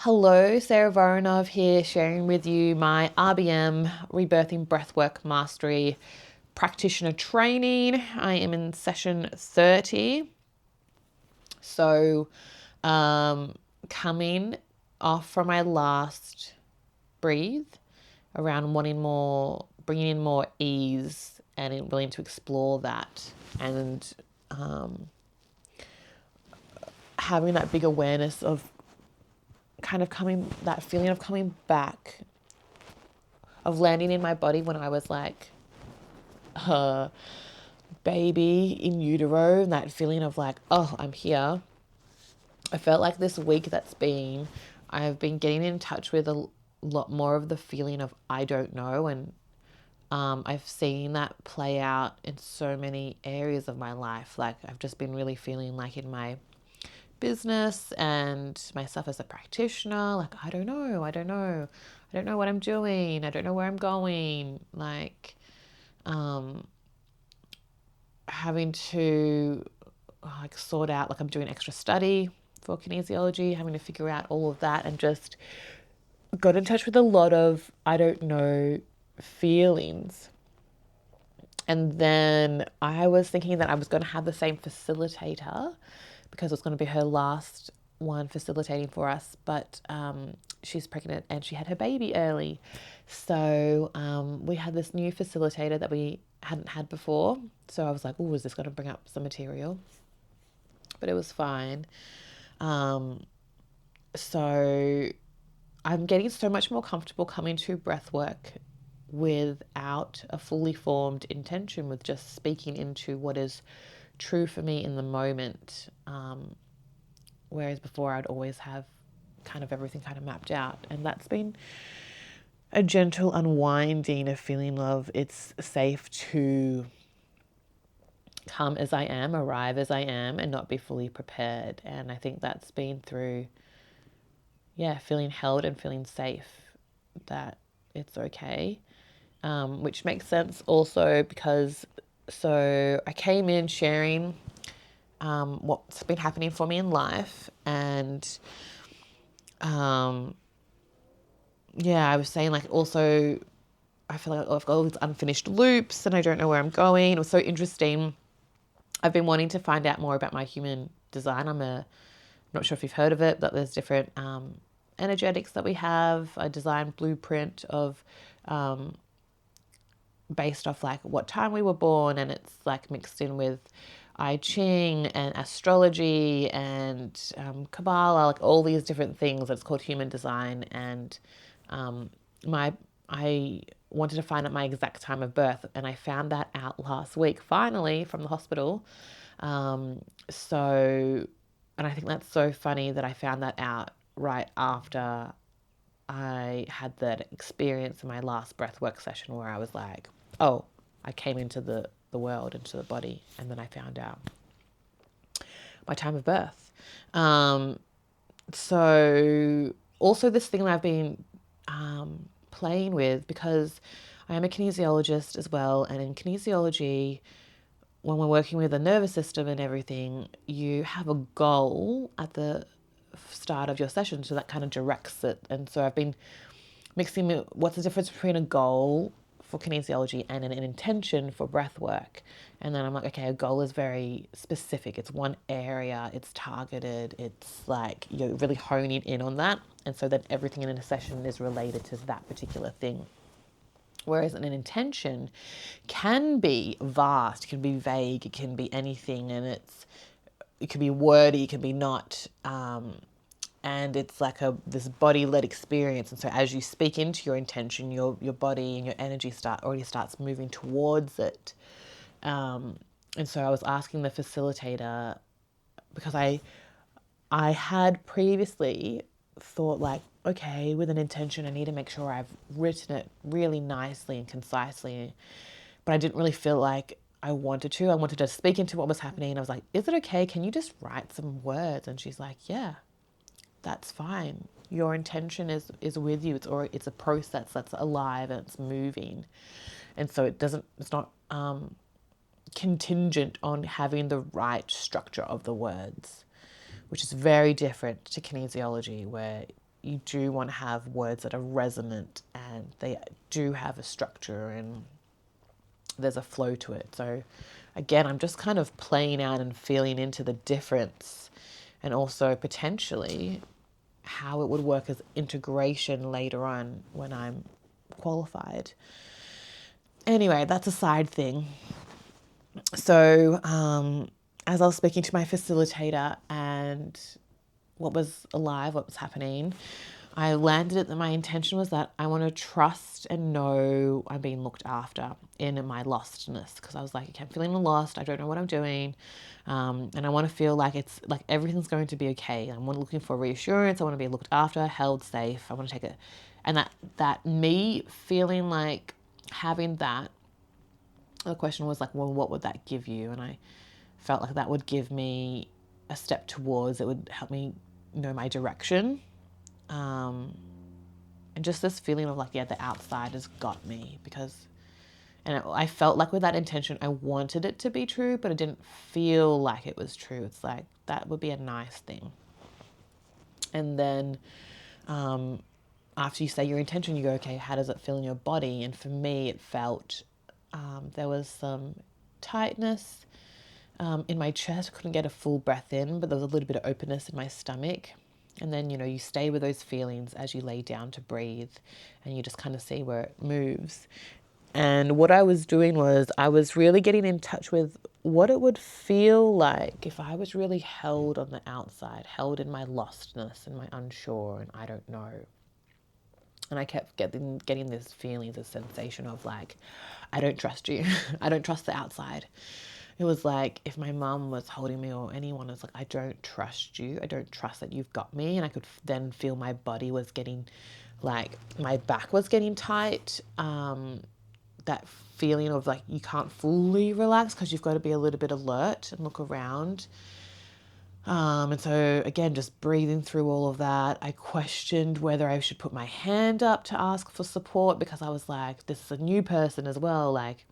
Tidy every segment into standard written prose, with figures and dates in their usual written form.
Hello, Sarah Voronov here, sharing with you my RBM Rebirthing Breathwork Mastery practitioner training. I am in session 30. So, coming off from my last breathe around wanting more, bringing in more ease and willing to explore that and having that big awareness of kind of that feeling of coming back, of landing in my body when I was like a baby in utero, and that feeling of like, oh, I'm here. I felt like this week I've been getting in touch with a lot more of the feeling of I don't know. And I've seen that play out in so many areas of my life. Like I've just been really feeling like in my business and myself as a practitioner, like I don't know, I don't know what I'm doing, I don't know where I'm going, like having to like sort out, like I'm doing extra study for kinesiology, having to figure out all of that, and just got in touch with a lot of I don't know feelings. And then I was thinking that I was going to have the same facilitator because it was going to be her last one facilitating for us, but she's pregnant and she had her baby early. So we had this new facilitator that we hadn't had before. So I was like, oh, is this going to bring up some material? But it was fine. So I'm getting so much more comfortable coming to breath work without a fully formed intention, with just speaking into what is true for me in the moment. Whereas before I'd always have kind of everything kind of mapped out. And that's been a gentle unwinding, of feeling of it's safe to come as I am, arrive as I am, and not be fully prepared. And I think that's been through, feeling held and feeling safe, that it's okay. Which makes sense also because, so I came in sharing what's been happening for me in life, and I was saying like also I feel like I've got all these unfinished loops and I don't know where I'm going. It was so interesting. I've been wanting to find out more about my human design. I'm not sure if you've heard of it, but there's different energetics that we have, a design blueprint of based off like what time we were born, and it's like mixed in with I Ching and astrology and Kabbalah, like all these different things. It's called human design, and I wanted to find out my exact time of birth, and I found that out last week, finally, from the hospital. And I think that's so funny that I found that out right after I had that experience in my last breathwork session where I was like, oh, I came into the world, into the body, and then I found out my time of birth. So also this thing that I've been playing with, because I am a kinesiologist as well, and in kinesiology, when we're working with the nervous system and everything, you have a goal at the start of your session, so that kind of directs it. And so I've been mixing what's the difference between a goal for kinesiology and an intention for breath work. And then I'm like, okay, a goal is very specific. It's one area, it's targeted, it's like you're really honing in on that. And so then everything in a session is related to that particular thing. Whereas an intention can be vast, it can be vague, it can be anything, and it can be wordy, it can be not. And it's like this body-led experience. And so as you speak into your intention, your body and your energy already starts moving towards it. And so I was asking the facilitator, because I had previously thought like, okay, with an intention, I need to make sure I've written it really nicely and concisely. But I didn't really feel like I wanted to. I wanted to speak into what was happening. And I was like, is it okay? Can you just write some words? And she's like, yeah, that's fine. Your intention is with you. It's a process that's alive and it's moving. And so it's not contingent on having the right structure of the words, which is very different to kinesiology, where you do want to have words that are resonant and they do have a structure and there's a flow to it. So again, I'm just kind of playing out and feeling into the difference, and also potentially how it would work as integration later on when I'm qualified. Anyway, that's a side thing. So as I was speaking to my facilitator and what was alive, what was happening, I landed it that my intention was that I want to trust and know I'm being looked after in my lostness, because I was like, okay, I'm feeling lost. I don't know what I'm doing. And I want to feel like it's like everything's going to be okay. I'm looking for reassurance. I want to be looked after, held safe. I want to take it. And that me feeling like having that, the question was like, well, what would that give you? And I felt like that would give me a step towards, it would help me know my direction. And just this feeling of like, yeah, the outside has got me, I felt like with that intention, I wanted it to be true, but it didn't feel like it was true. It's like, that would be a nice thing. And then after you say your intention, you go, okay, how does it feel in your body? And for me, it felt, there was some tightness in my chest. I couldn't get a full breath in, but there was a little bit of openness in my stomach. And then, you stay with those feelings as you lay down to breathe, and you just kind of see where it moves. And what I was doing was I was really getting in touch with what it would feel like if I was really held on the outside, held in my lostness and my unsure and I don't know. And I kept getting this feeling, this sensation of like, I don't trust you. I don't trust the outside. It was like if my mum was holding me or anyone was like, I don't trust you. I don't trust that you've got me. And I could then feel my body was getting like, my back was getting tight. That feeling of like you can't fully relax because you've got to be a little bit alert and look around. And so again, just breathing through all of that, I questioned whether I should put my hand up to ask for support, because I was like, this is a new person as well. Like,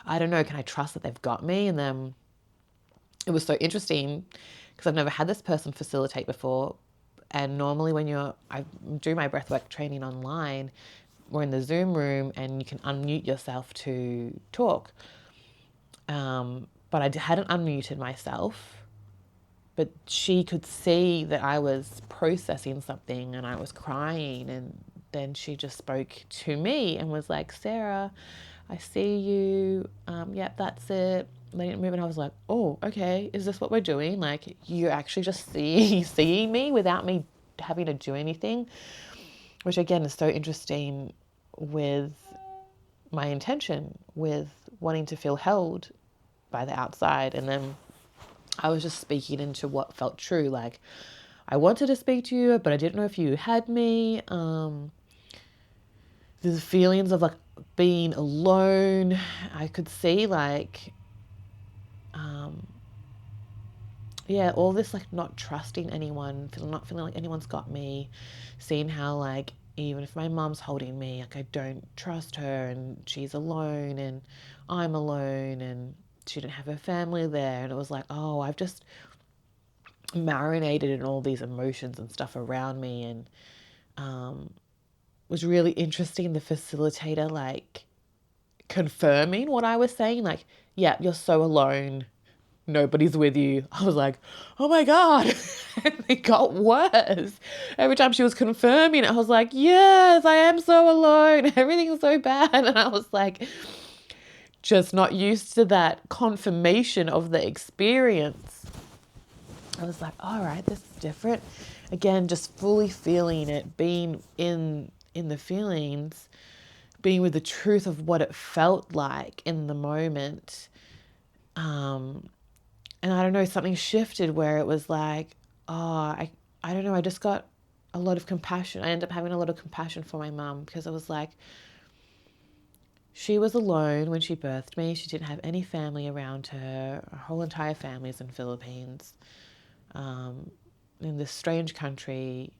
I don't know, can I trust that they've got me? And then it was so interesting because I've never had this person facilitate before. And normally when I do my breathwork training online, we're in the Zoom room and you can unmute yourself to talk. But I hadn't unmuted myself, but she could see that I was processing something and I was crying. And then she just spoke to me and was like, Sarah, I see you. Yep, that's it. They didn't move, and I was like, oh, okay, is this what we're doing? Like, you're actually just seeing me without me having to do anything, which again is so interesting with my intention, with wanting to feel held by the outside. And then I was just speaking into what felt true. Like, I wanted to speak to you, but I didn't know if you had me. There's feelings of like being alone. I could see like, all this like not trusting anyone, not feeling like anyone's got me, seeing how like even if my mom's holding me, like I don't trust her and she's alone and I'm alone and she didn't have her family there. And it was like, oh, I've just marinated in all these emotions and stuff around me. And was really interesting, the facilitator like confirming what I was saying, like, yeah, you're so alone, nobody's with you. I was like, oh my God. And it got worse. Every time she was confirming it, I was like, yes, I am so alone. Everything's so bad. And I was like, just not used to that confirmation of the experience. I was like, all right, this is different. Again, just fully feeling it, being in the feelings, being with the truth of what it felt like in the moment. And I don't know, something shifted where it was like, I don't know, I just got a lot of compassion. I ended up having a lot of compassion for my mum, because it was like, she was alone when she birthed me. She didn't have any family around her. Her whole entire family is in Philippines, in this strange country.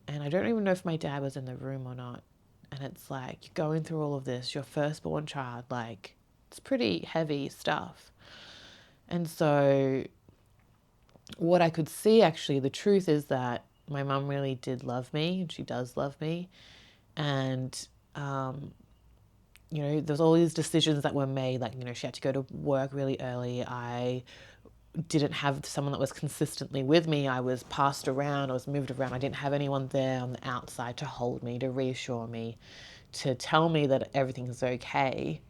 And I don't even know if my dad was in the room or not. And it's like, you're going through all of this, your firstborn child, like, it's pretty heavy stuff. And so what I could see, actually, the truth is that my mum really did love me, and she does love me. And, there's all these decisions that were made. Like, she had to go to work really early. I didn't have someone that was consistently with me. I was passed around, I was moved around. I didn't have anyone there on the outside to hold me, to reassure me, to tell me that everything is okay.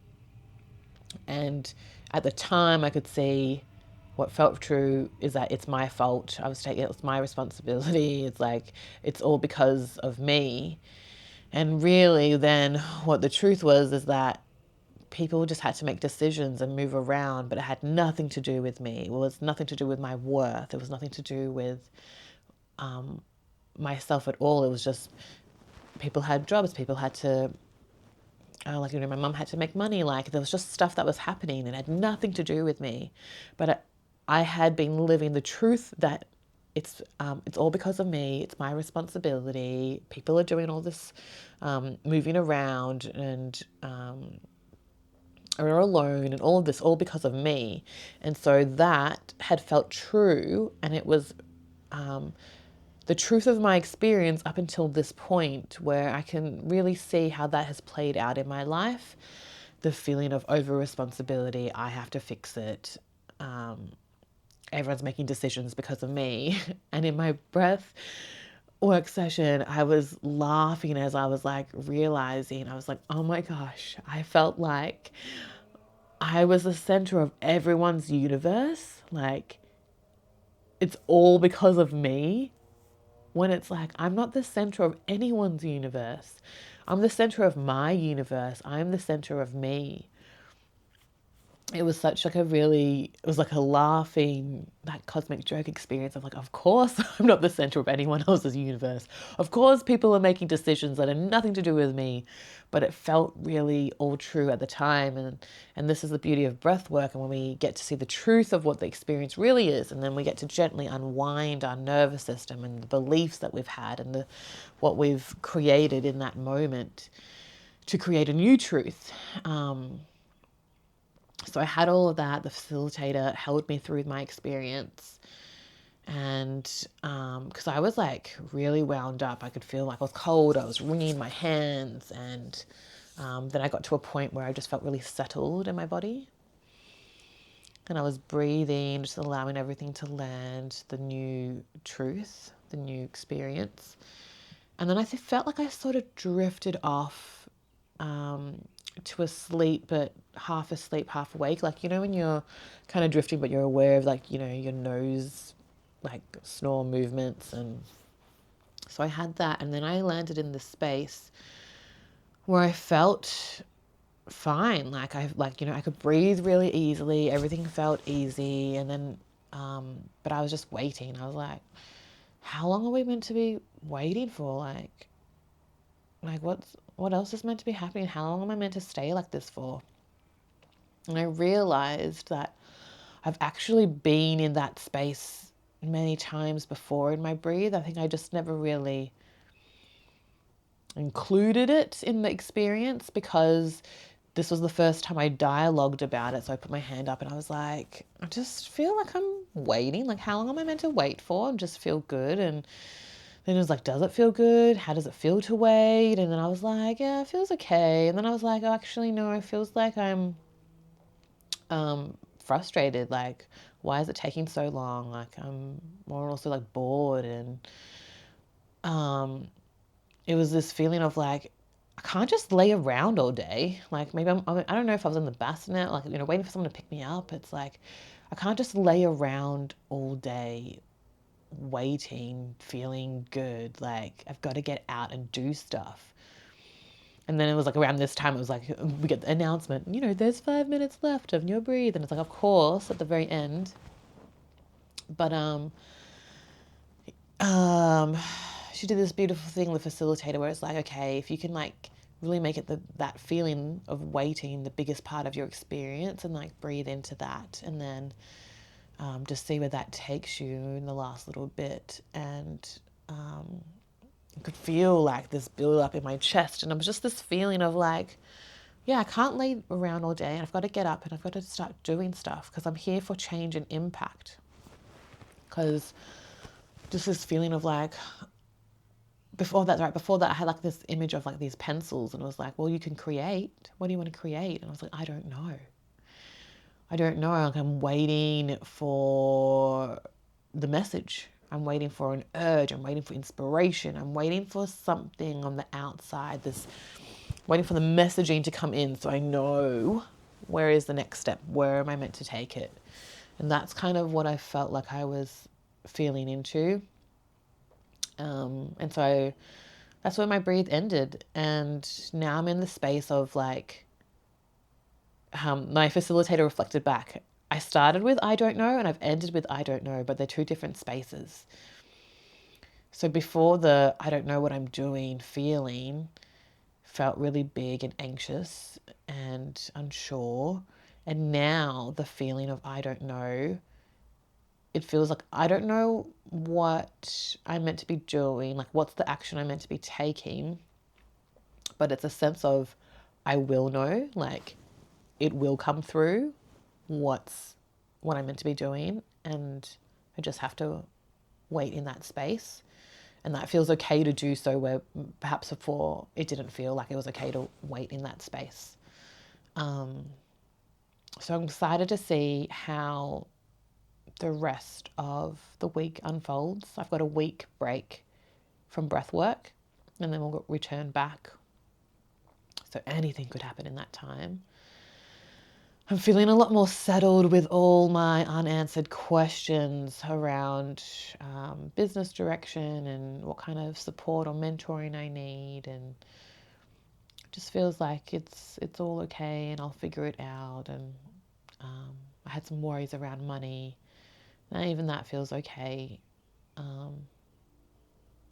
And at the time, I could see what felt true is that it's my fault. I was taking it's my responsibility. It's like it's all because of me. And really, then what the truth was is that people just had to make decisions and move around, but it had nothing to do with me. It was nothing to do with my worth. It was nothing to do with myself at all. It was just people had jobs. People had to my mum had to make money. Like, there was just stuff that was happening and it had nothing to do with me. But I had been living the truth that it's all because of me. It's my responsibility. People are doing all this moving around and are alone and all of this, all because of me. And so that had felt true, and it was the truth of my experience up until this point, where I can really see how that has played out in my life. The feeling of over responsibility, I have to fix it. Everyone's making decisions because of me. And in my breath work session, I was laughing as I was like realizing, I was like, oh my gosh, I felt like I was the center of everyone's universe. Like, it's all because of me. When it's like, I'm not the center of anyone's universe. I'm the center of my universe. I'm the center of me. It was such like it was like a laughing, that cosmic joke experience of like, of course I'm not the center of anyone else's universe. Of course people are making decisions that have nothing to do with me. But it felt really all true at the time. And this is the beauty of breath work. And when we get to see the truth of what the experience really is, and then we get to gently unwind our nervous system and the beliefs that we've had and what we've created in that moment to create a new truth. So I had all of that. The facilitator held me through my experience. And because I was like really wound up, I could feel like I was cold. I was wringing my hands. And then I got to a point where I just felt really settled in my body. And I was breathing, just allowing everything to land, the new truth, the new experience. And then I felt like I sort of drifted off to a sleep, but half asleep, half awake. Like, when you're kind of drifting, but you're aware of like, your nose, like snore movements. And so I had that. And then I landed in this space where I felt fine. Like I could breathe really easily. Everything felt easy. And then, but I was just waiting. I was like, how long are we meant to be waiting for? Like what else is meant to be happening? How long am I meant to stay like this for? And I realized that I've actually been in that space many times before in my breathe. I think I just never really included it in the experience because this was the first time I dialogued about it. So I put my hand up and I was like, I just feel like I'm waiting. Like, how long am I meant to wait for? And just feel good. And then it was like, does it feel good? How does it feel to wait? And then I was like, yeah, it feels okay. And then I was like, oh, actually, no, it feels like I'm frustrated. Like, why is it taking so long? Like, I'm more also like bored. And it was this feeling of like, I can't just lay around all day. Like, maybe I don't know if I was in the bassinet, like, waiting for someone to pick me up. It's like, I can't just lay around all day waiting, feeling good. Like, I've got to get out and do stuff. And then it was like around this time, it was like, we get the announcement, there's 5 minutes left of your breathe. And it's like, of course, at the very end. But she did this beautiful thing, the facilitator, where it's like, okay, if you can like really make it that feeling of waiting the biggest part of your experience, and like breathe into that, and then just see where that takes you in the last little bit. And I could feel like this build up in my chest, and it was just this feeling of like, yeah, I can't lay around all day, and I've got to get up and I've got to start doing stuff because I'm here for change and impact. Because just this feeling of like, before that I had like this image of like these pencils, and it was like, well, you can create. What do you want to create? And I was like, I don't know. Like, I'm waiting for the message. I'm waiting for an urge. I'm waiting for inspiration. I'm waiting for something on the outside. Waiting for the messaging to come in so I know where is the next step. Where am I meant to take it? And that's kind of what I felt like I was feeling into. And so that's where my breathe ended. And now I'm in the space of like, my facilitator reflected back. I started with I don't know and I've ended with I don't know, but they're two different spaces. So before the I don't know what I'm doing feeling felt really big and anxious and unsure. And now the feeling of I don't know, it feels like I don't know what I'm meant to be doing, like what's the action I'm meant to be taking, but it's a sense of I will know, like it will come through what I'm meant to be doing, and I just have to wait in that space. And that feels okay to do so, where perhaps before it didn't feel like it was okay to wait in that space. So I'm excited to see how the rest of the week unfolds. I've got a week break from breath work, and then we'll return back. So anything could happen in that time. I'm feeling a lot more settled with all my unanswered questions around business direction and what kind of support or mentoring I need, and it just feels like it's all okay and I'll figure it out. And I had some worries around money, and even that feels okay.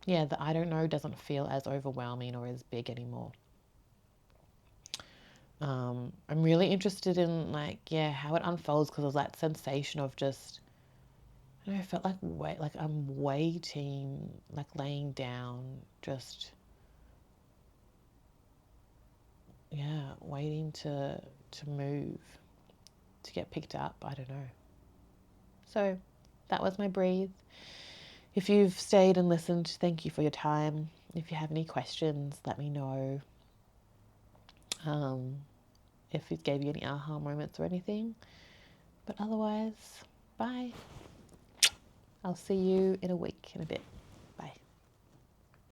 Yeah, the I don't know doesn't feel as overwhelming or as big anymore. I'm really interested in how it unfolds, because of that sensation of just, I don't know, I felt like I'm waiting, like laying down, just waiting to move, to get picked up. I don't know. So that was my breathe. If you've stayed and listened, thank you for your time. If you have any questions, let me know. If it gave you any aha moments or anything. But otherwise, bye. I'll see you in a week, in a bit.